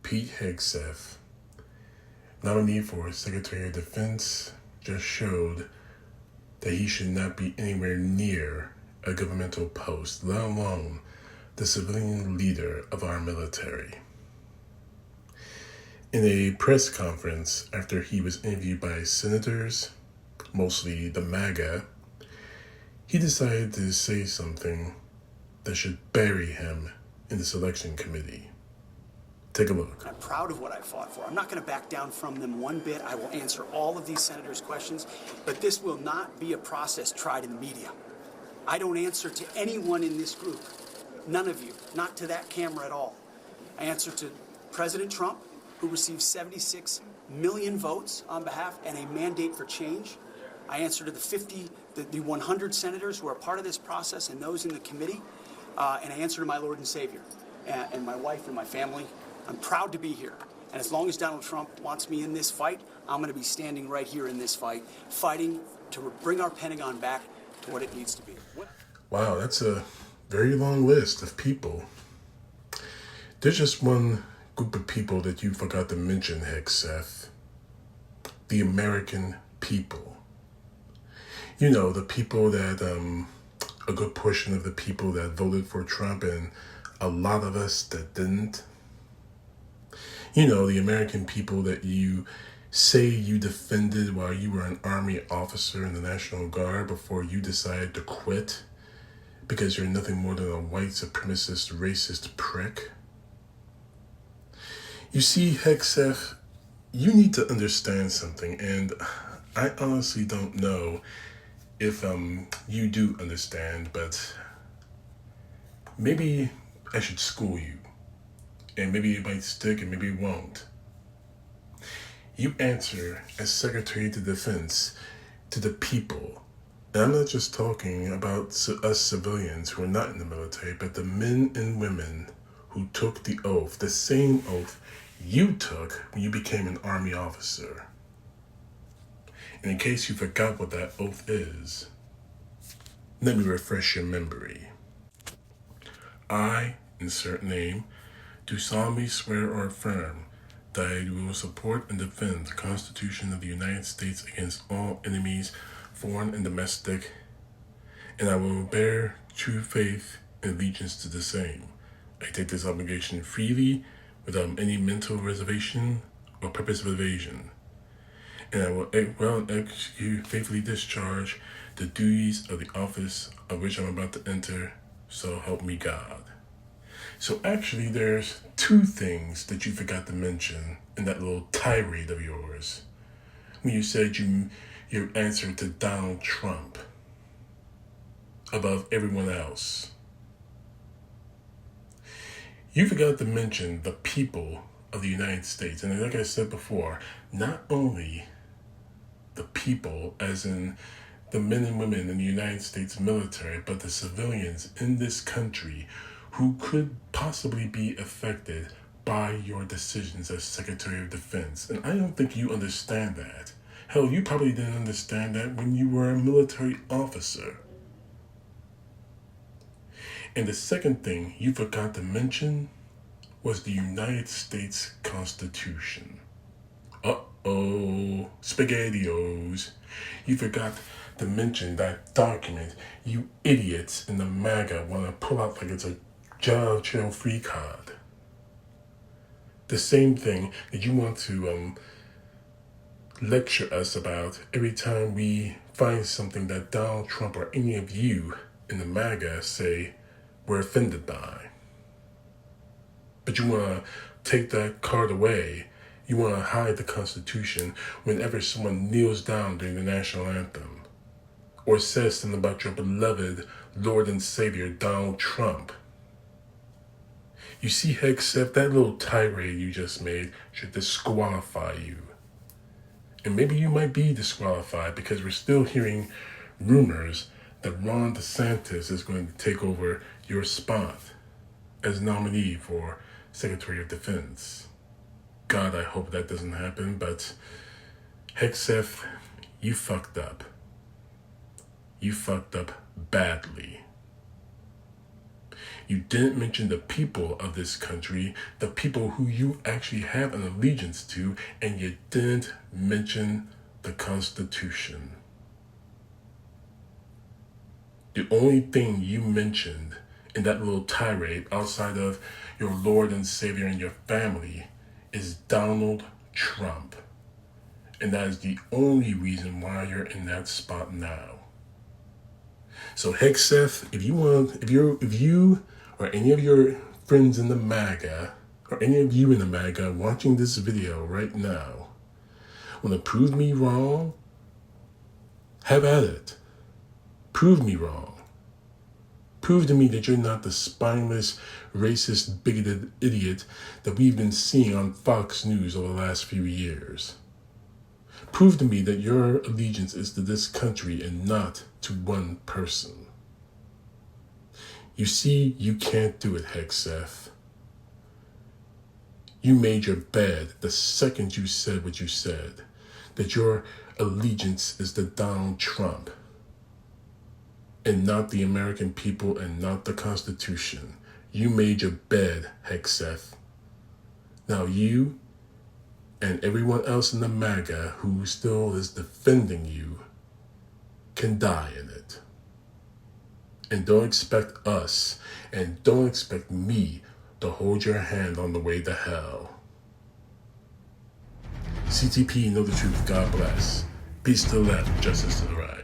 Pete Hegseth, nominee for Secretary of Defense, just showed that he should not be anywhere near a governmental post, let alone the civilian leader of our military. In a press conference after he was interviewed by senators, mostly the MAGA, he decided to say something that should bury him in the selection committee. Take a look. I'm proud of what I fought for. I'm not going to back down from them one bit. I will answer all of these senators' questions, but this will not be a process tried in the media. I don't answer to anyone in this group. None of you. Not to that camera at all. I answer to President Trump, who received 76 million votes on behalf and a mandate for change. I answer to the 100 senators who are part of this process and those in the committee. And I answer to my Lord and Savior and my wife and my family. I'm proud to be here. And as long as Donald Trump wants me in this fight, I'm going to be standing right here in this fight, fighting to bring our Pentagon back to what it needs to be. Wow, that's a very long list of people. There's just one group of people that you forgot to mention, Hegseth. The American people. You know, the people that, a good portion of the people that voted for Trump and a lot of us that didn't. You know, the American people that you say you defended while you were an Army officer in the National Guard before you decided to quit because you're nothing more than a white supremacist, racist prick. You see, Hegseth, you need to understand something, and I honestly don't know if you do understand, but maybe I should school you. And maybe it might stick and maybe it won't. You answer as Secretary of Defense to the people. And I'm not just talking about us civilians who are not in the military, but the men and women who took the oath, the same oath you took when you became an Army officer. And in case you forgot what that oath is, let me refresh your memory. I, insert name, do solemnly swear or affirm that I will support and defend the Constitution of the United States against all enemies, foreign and domestic, and I will bear true faith and allegiance to the same. I take this obligation freely, without any mental reservation or purpose of evasion, and I will well execute, faithfully discharge the duties of the office of which I'm about to enter, so help me God. So actually, there's two things that you forgot to mention in that little tirade of yours. When you said your answer to Donald Trump above everyone else. You forgot to mention the people of the United States. And like I said before, not only the people, as in the men and women in the United States military, but the civilians in this country who could possibly be affected by your decisions as Secretary of Defense. And I don't think you understand that. Hell, you probably didn't understand that when you were a military officer. And the second thing you forgot to mention was the United States Constitution. Uh-oh, SpaghettiOs. You forgot to mention that document you idiots in the MAGA want to pull out like it's a jail free card. The same thing that you want to lecture us about every time we find something that Donald Trump or any of you in the MAGA say we're offended by. But you want to take that card away. You want to hide the Constitution whenever someone kneels down during the national anthem or says something about your beloved Lord and Savior Donald Trump. You see, Hegseth, that little tirade you just made should disqualify you. And maybe you might be disqualified because we're still hearing rumors that Ron DeSantis is going to take over your spot as nominee for Secretary of Defense. God, I hope that doesn't happen, but Hegseth, you fucked up. You fucked up badly. You didn't mention the people of this country, the people who you actually have an allegiance to, and you didn't mention the Constitution. The only thing you mentioned in that little tirade outside of your Lord and Savior and your family is Donald Trump. And that is the only reason why you're in that spot now. So Hegseth, if you or any of your friends in the MAGA, or any of you in the MAGA watching this video right now, want to prove me wrong, have at it. Prove me wrong. Prove to me that you're not the spineless, racist, bigoted idiot that we've been seeing on Fox News over the last few years. Prove to me that your allegiance is to this country and not to one person. You see, you can't do it, Hegseth. You made your bed the second you said what you said, that your allegiance is to Donald Trump and not the American people and not the Constitution. You made your bed, Hegseth. Now you and everyone else in the MAGA who still is defending you can die in it. And don't expect us, and don't expect me to hold your hand on the way to hell. CTP, know the truth. God bless. Peace to the left, justice to the right.